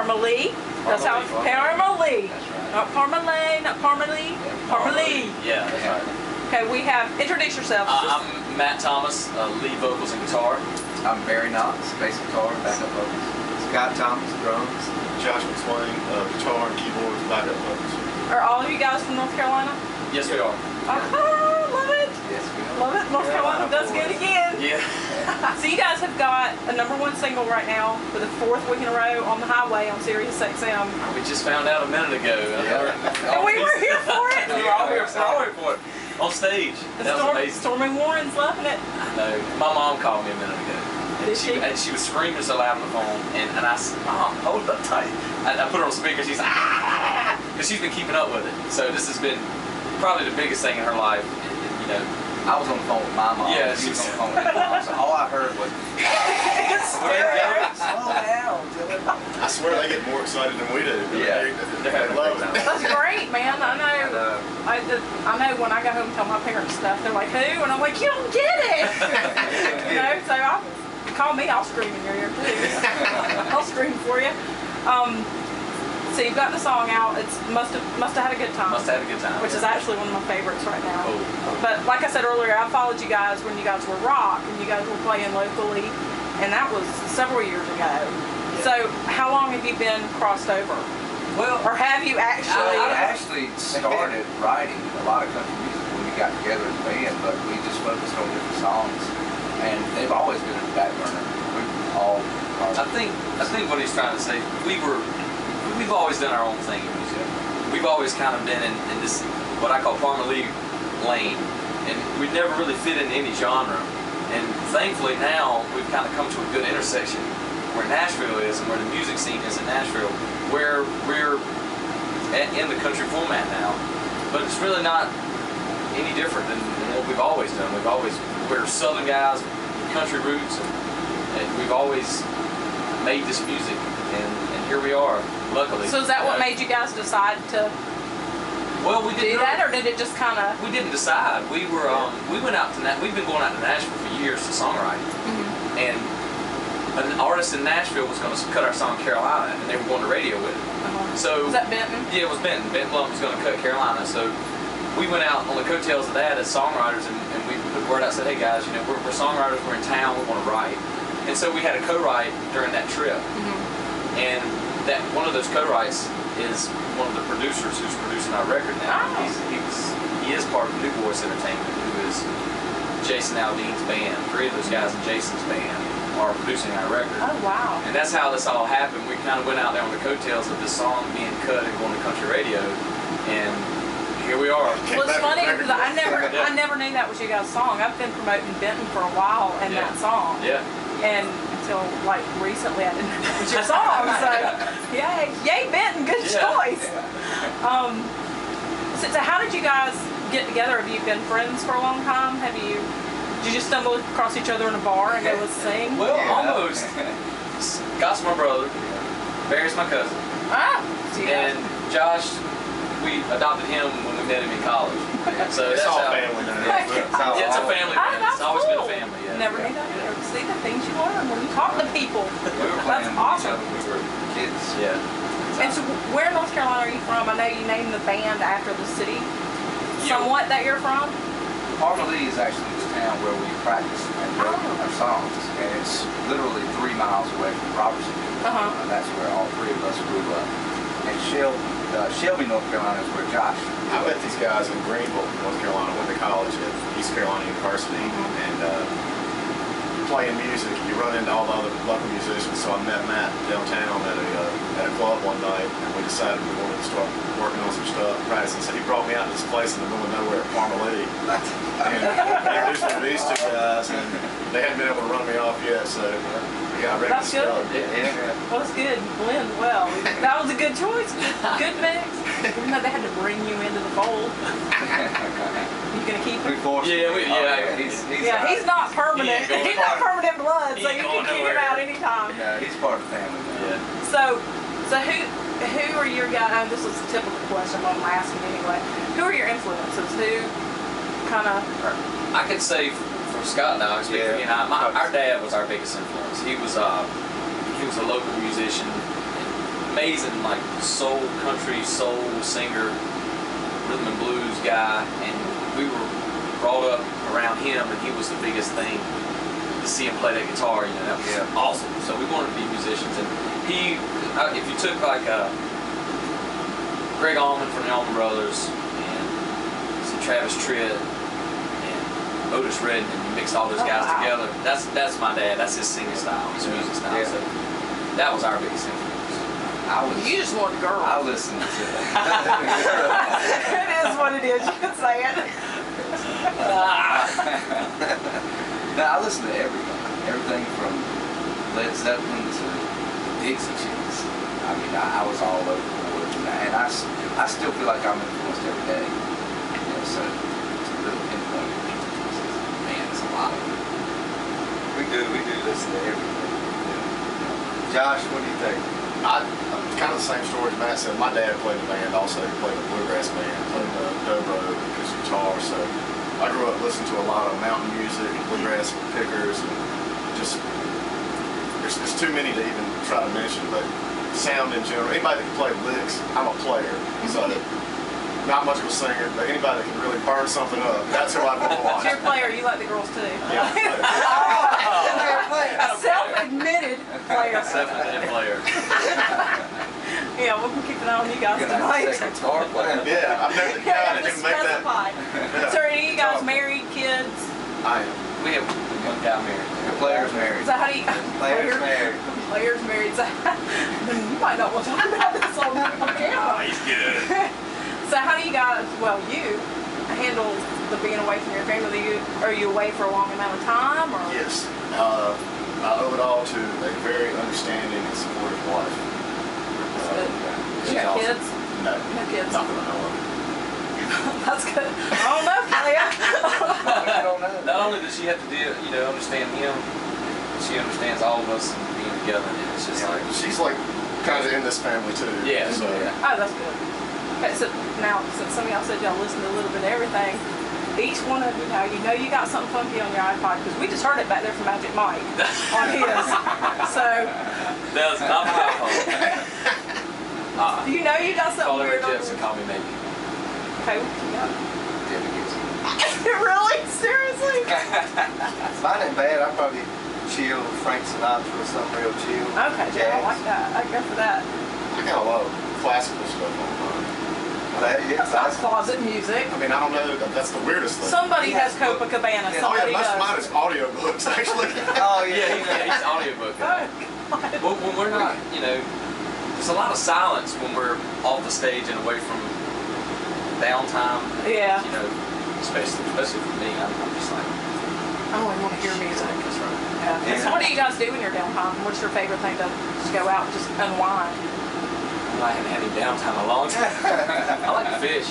Parmalee. That's how it's Parmalee. That's right. Not Parmalee, not Parmalee. Parmalee. Yeah, that's right. Okay, we have, introduce yourselves. I'm Matt Thomas, lead vocals and guitar. I'm Barry Knox, bass guitar, backup vocals. Scott Thomas, drums. Josh McSwain, guitar and keyboards, backup vocals. Are all of you guys from North Carolina? Yes, we are. Oh, love it. Yes, we are. Love it. North Carolina does good again. Yeah. So you guys have got a #1 single right now for the 4th week in a row on the highway on Sirius XM. We just found out a minute ago. And we were here for it. We were all here for it. On stage. That was amazing. Stormy Warren's loving it. I know. My mom called me a minute ago. And she was screaming so loud on the phone, and I said, "Mom, hold up tight." I put her on speaker. She's ah, because she's been keeping up with it. So this has been probably the biggest thing in her life. You know, I was on the phone with my mom. Yeah, she was on the phone with my mom. So all I heard was, slow down, Dylan. I swear they get more excited than we do. Yeah. They love it. That's great, man. I know. I know when I go home and tell my parents stuff, they're like, "Who?" And I'm like, "You don't get it." You know, so call me, I'll scream in your ear too. I'll scream for you. So you've got the song out. It's must have had a good time. Must have had a good time. Which is actually one of my favorites right now. Oh. But like I said earlier, I followed you guys when you guys were rock and you guys were playing locally, and that was several years ago. Yeah. So how long have you been crossed over? Well, or have you actually? I actually started writing a lot of country music when we got together as a band, but we just focused on different songs, and they've always been in the back burner. We've all. I think what he's trying to say, we've always done our own thing in music. We've always kind of been in this, what I call Parmalee lane, and we've never really fit in any genre. And thankfully now we've kind of come to a good intersection where Nashville is and where the music scene is in Nashville, where we're in the country format now. But it's really not any different than what we've always done. We're Southern guys, country roots, and we've always made this music, and here we are, luckily. So is that what made you guys decide to do that, or did it just kind of? We didn't decide. We were we've been going out to Nashville for years to songwrite, and an artist in Nashville was going to cut our song Carolina, and they were going to radio with it. So was that Benton? Yeah, it was Benton. Benton Blum was going to cut Carolina, so we went out on the coattails of that as songwriters, and we put the word out, said, "Hey guys, you know, we're songwriters. We're in town. We want to write." And so we had a co-write during that trip, and that one of those co-writes is one of the producers who's producing our record now. Oh. He is part of New Voice Entertainment, who is Jason Aldean's band. 3 of those guys in Jason's band are producing our record. Oh wow! And that's how this all happened. We kind of went out there on the coattails of this song being cut and going to country radio, and here we are. Well, it's funny because I never knew that was you guys' song. I've been promoting Benton for a while and that song. Yeah. And until like recently, I didn't know it was your song. So, yay, Benton, good choice. So how did you guys get together? Have you been friends for a long time? Did you just stumble across each other in a bar and go, let's sing? Well, almost. Scott's my brother. Barry's my cousin. And Josh, we adopted him when we met him in college. So it's that's all how, family now. Yeah, it's a family band. It's always been a family. Yeah. Never knew that either. See the things you learn when you talk to people. We were That's playing awesome. when we were kids. Yeah. And so where in North Carolina are you from? I know you named the band after the city somewhat that you're from. Parmalee is actually the town where we practice and wrote our songs, and it's literally 3 miles away from Robertson. And that's where all 3 of us grew up. And Shelby, North Carolina is where Josh grew I up. met these guys in Greenville, North Carolina. Went to college at East Carolina University, and playing music, you run into all the other local musicians. So I met Matt downtown at a club one night, and we decided we wanted to start working on some stuff, practicing. So he brought me out to this place in the middle of nowhere at Parmalee, and introduced me to these 2 guys, and they hadn't been able to run me off yet, so we got ready to start. Well, it's good. Blend well. That was a good choice. Good mix. Even though they had to bring you into the fold. You gonna keep him? He's not permanent. He's not permanent blood, so you can keep him out anytime. Yeah, he's part of the family. Yeah. So who are your guys? This is a typical question, but I'm asking anyway. Who are your influences? Who kind of? I could say for Scott and I, our dad was our biggest influence. He was a local musician. amazing like soul, country, soul singer, rhythm and blues guy, and we were brought up around him, and he was the biggest thing to see him play that guitar. You know, that was awesome. So we wanted to be musicians, and he, if you took like Greg Allman from the Allman Brothers and some Travis Tritt and Otis Redding, and you mixed all those guys together, that's my dad. That's his singing style, his music style. So that was our biggest influence. You just want girls. I listened to it. It is what it is. You can say it. No, I listen to everything from Led Zeppelin to Dixie Chicks. I mean, I was all over the board, and I still feel like I'm influenced every day. You know, so to really pinpoint it, man, it's a lot of it. We do listen to everything. Yeah. Josh, what do you think? I'm kind of the same story as Matt said. My dad played the band also. He played the bluegrass band, played the dobro, acoustic guitar. So I grew up listening to a lot of mountain music, bluegrass pickers, and just there's too many to even try to mention. But sound in general, anybody that can play licks, I'm a player. So not much of a singer, but anybody that can really burn something up, that's who I want to watch. So you're a player. You like the girls too. Yeah. A self-admitted player. Self-admitted player. Yeah, we'll keep an eye on you guys You're gonna tonight. have a second guitar player. Yeah, I've never, Yeah, I just didn't make that. specify. So are any of you guys married, kids? I am. We have one guy married. The player's married. So how do you... Player's married. Player's married. So, you might not want to talk about this on camera. He's good. So how do you guys, well, you handle the being away from your family? Are you away for a long amount of time? Or? Yes. I owe it all to a very understanding and supportive wife. Good. You got kids? No. No kids? Not that I know of. That's good. I don't know, Kelly. I don't know. Not only does she have to understand him, she understands all of us and being together, and it's just like She's like kind of in this family too. Yeah. So Oh, that's good. Okay, so now, since some of y'all said y'all listen to a little bit of everything, each one of you now, you know you got something funky on your iPod, because we just heard it back there from Magic Mike on his. So, that's not my fault. you know you got Call something her weird on Jets and yours. call me maybe. Okay, what you got? Really? Seriously? Mine ain't bad. I probably chill Frank Sinatra or something real chill. Okay, yeah, I like that. I go for that. I got a lot of classical stuff on mine. That's not closet music. I mean, I don't know. That's the weirdest thing. Somebody has Copacabana. Yeah. Oh yeah, Somebody most of mine does. is audiobooks actually. Oh He's audiobook. Oh, Well, when we're not, there's a lot of silence when we're off the stage and away from downtime. yeah. Especially for me, I'm just like, I only want to hear music. that's right. Yeah. So what do you guys do in your downtime? What's your favorite thing to just go out and just unwind? I haven't had any downtime in a long time. I like to fish.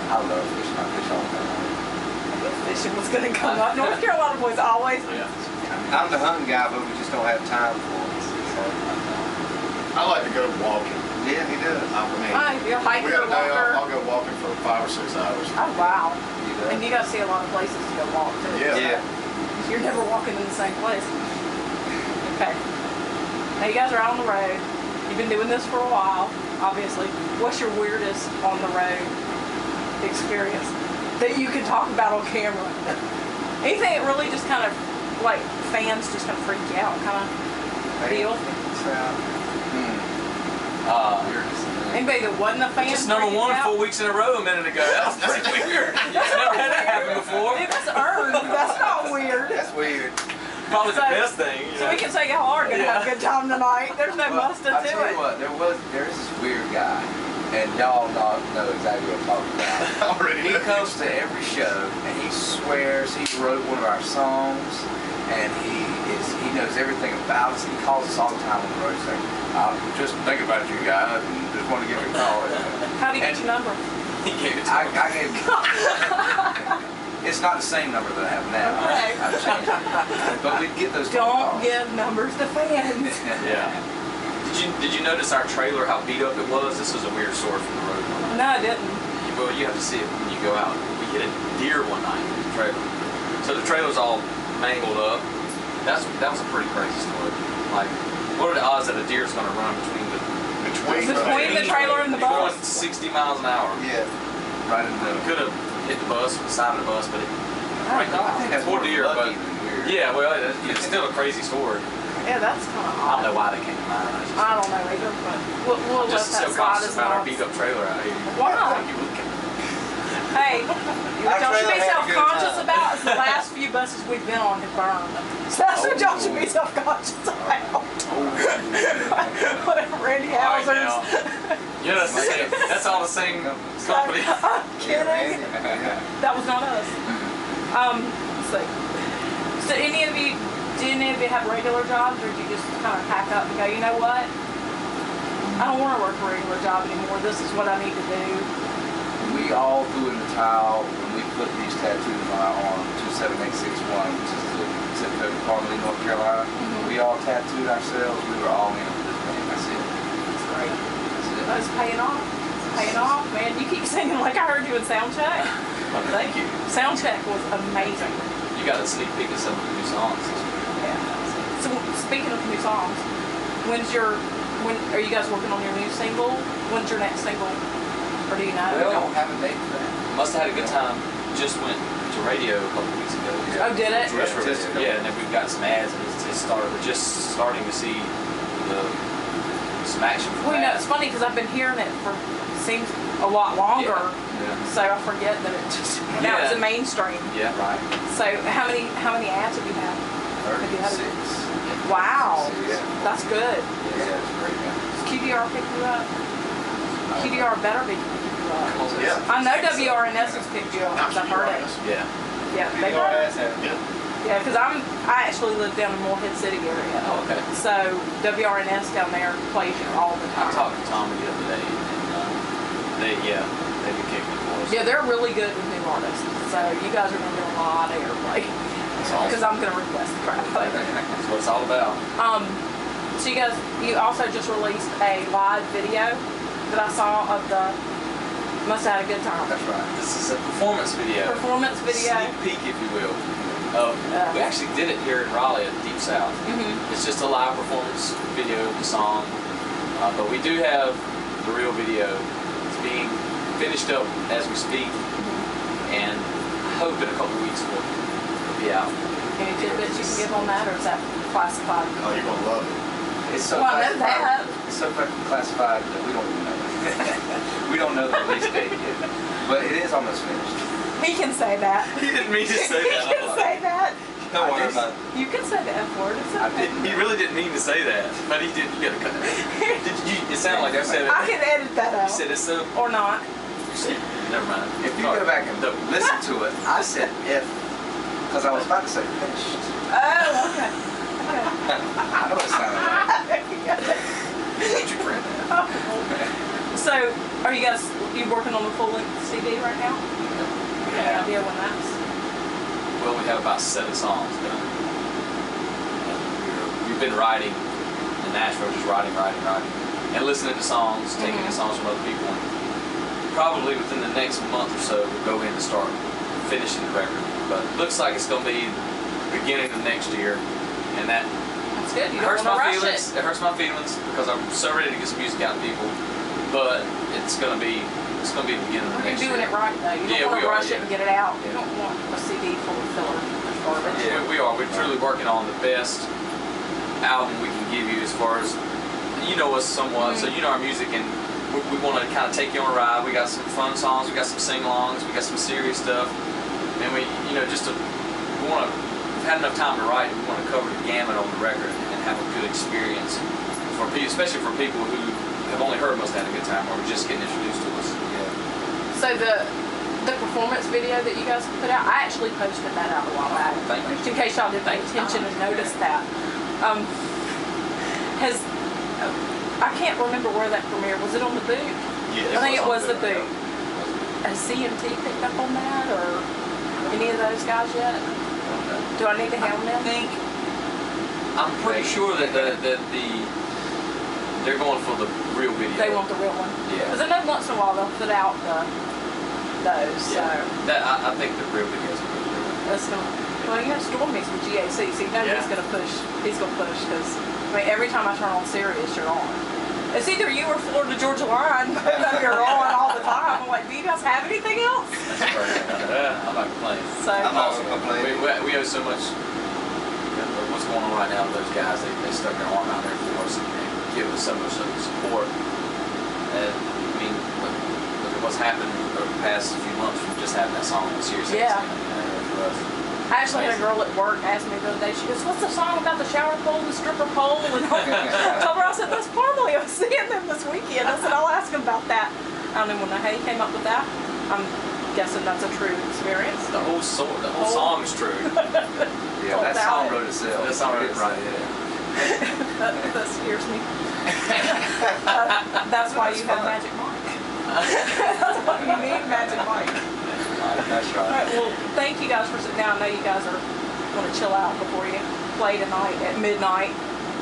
I love fishing. I fish all the time. Fishing was going to come up. North Carolina boys always. Yeah. I'm the hunting guy, but we just don't have time for it. So, I like to go walking. yeah, he does. I mean, Hi, you're a we hiker, got a day walker. off. I'll go walking for 5 or 6 hours. Oh, wow. He does. And you got to see a lot of places to go walk, too. Yeah. Yeah. You're never walking in the same place. Okay. Now, you guys are out on the road. You've been doing this for a while, obviously. What's your weirdest on the road experience that you can talk about on camera? Anything that really just kind of, like, fans just kind of freak you out kind of deal? Anybody that wasn't a fan? Just number freak you one out? 4 weeks in a row a minute ago. That's weird. You've never had that happen before. Dude, that's earned. That's not weird. That's weird. Probably the best thing. So we can say y'all are going to have a good time tonight. There's no must to I do tell it. you what, there's this weird guy, and y'all know exactly what I'm talking about. Already. He comes to every show, and he swears he wrote one of our songs, and he knows everything about us. He calls us all the time on the road saying, just think about you guys, and just want to give you a call. How do you get your number? He gave it to I me. gave It's not the same number that I have now. Okay. I've changed it. But we get those phone Don't calls. give numbers to fans. Yeah. Did you notice our trailer, how beat up it was? This was a weird story from the road one night. No, I didn't. Well, you have to see it when you go out. We hit a deer one night in the trailer. So the trailer's all mangled up. That was a pretty crazy story. Like, what are the odds that a deer's going to run between the Between the trailer and the Going bus. 60 miles an hour. Yeah. Right in the middle. Could have hit the bus, the side of the bus, but it. Oh, God. I think that's Poor more deer, lucky but than weird. yeah, well, it's still a crazy story. Yeah, that's kind of I odd. don't know why they came to mind. I don't know either, but we'll I'm let just that so slide conscious as about our well. beat up trailer out here. Why? You look at Hey, what y'all should be trailer had a good self-conscious time. about is the last few buses we've been on have burned. So that's what y'all should be self-conscious about. Whatever, Randy All right, Hauser's. now. Yeah, that's the same. That's all the same company. I'm kidding. That was not us. Let's see. So did any of you have regular jobs, or did you just kind of pack up and go, you know what? I don't want to work a regular job anymore. This is what I need to do. We all threw in the towel when we put these tattoos on our arm, 27861, which is the zip code of Parmalee, North Carolina. We all tattooed ourselves. We were all in with this band. That's it. It's great. That's it. That's paying off. It's paying off, man. You keep singing like I heard you in Soundcheck. Thank you. Soundcheck was amazing. You got a sneak peek of some of the new songs. Yeah. So speaking of new songs, when are you guys working on your new single? When's your next single? Or do you know? We don't have a date for that. Must have had a good time. Just went to radio a couple weeks ago. Oh, did it? Yeah, and then we've got some ads, and it's started. We're just starting to see some action from Well, you know, that. it's funny because I've been hearing it for seems a lot longer, Yeah. so I forget that it just now it's in mainstream. Yeah, right. Right. So how many ads have you had? Have you had 36. Wow, Yeah. that's good. Yeah, it's great, man. Does QDR pick you up? QDR better be picking you up. Yeah. I know WRNS has picked you up because I've heard it. Yeah. Yeah, they better. Yeah, because I actually live down in Morehead City area. Oh, okay. So WRNS down there plays you all the I time. talked to Tommy the other day, and they've been kicking it for us. Yeah, they're really good with new artists. So you guys are going to get a lot of airplay. Because I'm going to request the crap out of it. That's what it's all about. So you also just released a live video that I saw of must have had a good time. That's right. This is a performance video. Performance video. Sneak peek, if you will. We actually did it here in Raleigh at Deep South. It's just a live performance video of the song. But we do have the real video. It's being finished up as we speak. And I hope in a couple weeks we'll be out. Any tidbits you can give on that, or is that classified? Oh, you're going to love it. It's so Well, I know classified. that. It's so classified that we don't even know. We don't know the release date yet. But it is almost finished. He can say that. He didn't mean to say He that. can say that. Don't worry about it. You can say the F word. It's I okay. didn't. He really didn't mean to say that, but he did. You gotta cut it. It sounded like I said it. I can edit that You out. said it so. Or not. Never mind. If you go back and listen to it, I said if, because I was about to say finished. Oh, okay. I know it sounded like Did you print that? So, are you working on the full-length CD right now? You have any idea when that's? Well, we have about 7 songs done. We've been writing in Nashville, just writing, and listening to songs, taking the songs from other people. And probably within the next month or so, we'll go in and start finishing the record. But it looks like it's going to be beginning of next year, and that That's good. You don't hurts want to my rush feelings. it. It hurts my feelings because I'm so ready to get some music out to people. But it's going to be the beginning of You're next doing year. it right though. You Yeah, don't want we to are, rush it and get it out. You don't want a CD full of filler garbage. Yeah, we are. We're truly working on the best album we can give you as far as, you know us somewhat, so you know our music, and we want to kind of take you on a ride. We got some fun songs, we got some sing-alongs, we got some serious stuff, and we want to, we've had enough time to write, we want to cover the gamut on the record and have a good experience, especially for people who have only heard most had a good time or are just getting introduced to us. So the performance video that you guys put out, I actually posted that out a while back. Thank you. Just in case y'all didn't pay attention and notice that. I can't remember where that premiered. Was it on the boot? Yeah, I think it on was the boot. Has CMT picked up on that, or any of those guys yet? Do I need to hound them? I'm pretty sure that they're going for the real video. They want the real one. Yeah. Because I know once in a while they'll put out those. So I think the real videos are really good. that's gonna. Well, you know, Stormy's with GAC, so you know he's gonna push. He's gonna push because every time I turn on Sirius, you're on. It's either you or Florida Georgia Line. You're on all the time. I'm like, do you guys have anything else? That's great. Yeah, I'm not complaining. So, I'm not complaining. We owe so much. What's going on right now with those guys? They stuck their arm out there for us and give us so much support. And I mean, look at what's happened over the past few months from just having that song on Sirius. Yeah. For us. I actually had a girl at work ask me the other day, she goes, what's the song about the shower pole and the stripper pole? And I told her, I said, that's Parmalee. I was seeing them this weekend. I said, I'll ask him about that. I don't even know how he came up with that. I'm guessing that's a true experience. The whole song is true. Yeah, that song wrote itself. That song wrote itself. That scares me. That's why you have Magic Mike. That's why you need Magic Mike. That's right. All right, well, thank you guys for sitting down. I know you guys want to chill out before you play tonight at midnight.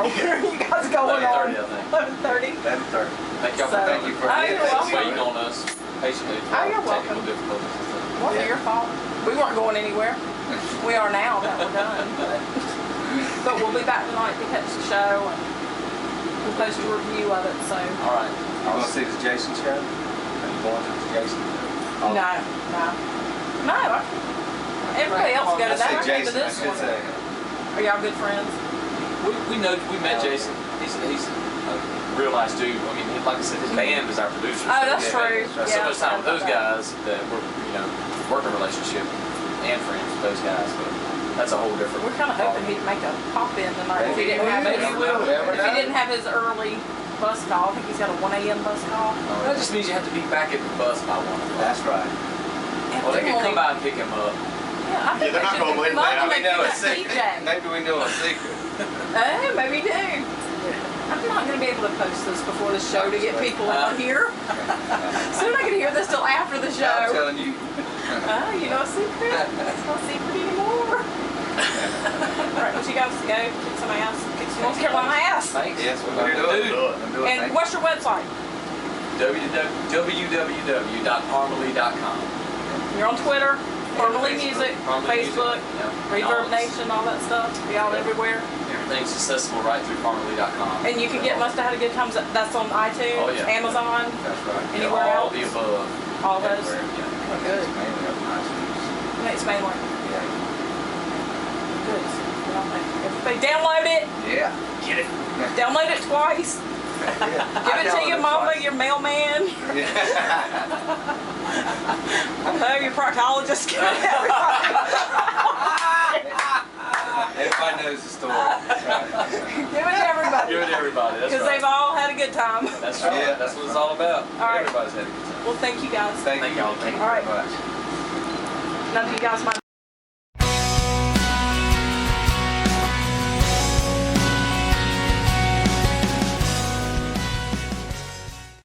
Or where are you guys going on? 11:30. 11:30. Thank y'all for Thank you for waiting on us patiently through Oh, our you're technical welcome. difficulties and stuff. Wasn't your fault. We weren't going anywhere. We are now that we're done. But we'll be back tonight to catch the show and we'll post a review of it. So. All right. You want to see the Jason show? Are you going to the Jason show? No. Everybody else go to that. I came to this one. Are y'all good friends? We met Jason. He's a real nice dude. I mean, like I said, his band is our producer. Oh, that's true. So Yeah, much time with those guys that we're working relationship and friends with those guys. But that's a whole different. We're kind of hoping he'd make a pop in tonight. If he didn't have his early bus call, I think he's got a 1 a.m. bus call. That just means you have to be back at the bus by 1 o'clock. That's right. Well, they can come by and pick him up. Yeah, I think they're not gonna believe that. Maybe know a that's secret. DJ. Maybe we know a secret. Oh, maybe do. I'm not going to be able to post this before the show to get people on here. So they're not going to hear this till after the show. I'm telling you. You know a secret? It's not a secret anymore. Alright, but you guys go kick some ass. Kick some North Carolina ass. Thanks. Yes, we're going to do it. And what's your website? www.parmalee.com. You're on Twitter, Parmalee Music, Parmalee Facebook, Music, Reverb Nation, all that stuff. Be all everywhere. Everything's accessible right through Parmalee.com. And you can get Must Have Had a Good Time. That's on iTunes, Oh, yeah. Amazon, That's right. anywhere all else. the above. All those. Everywhere, yeah. Oh, good. Mainly up nice. Next mainly. Yeah. Good. Everybody download it. Yeah. Get it. Download it twice. Give it to your mama, your mailman. Your proctologist. Give it to everybody. Everybody knows the story. That's right. Give it to everybody. Give it to everybody. That's Because right. they've all had a good time. That's right. Yeah. That's what it's all about. All right. Everybody's had a good time. Well, thank you guys. Thank you. Thank you. Thank you All right. very much. None of you guys might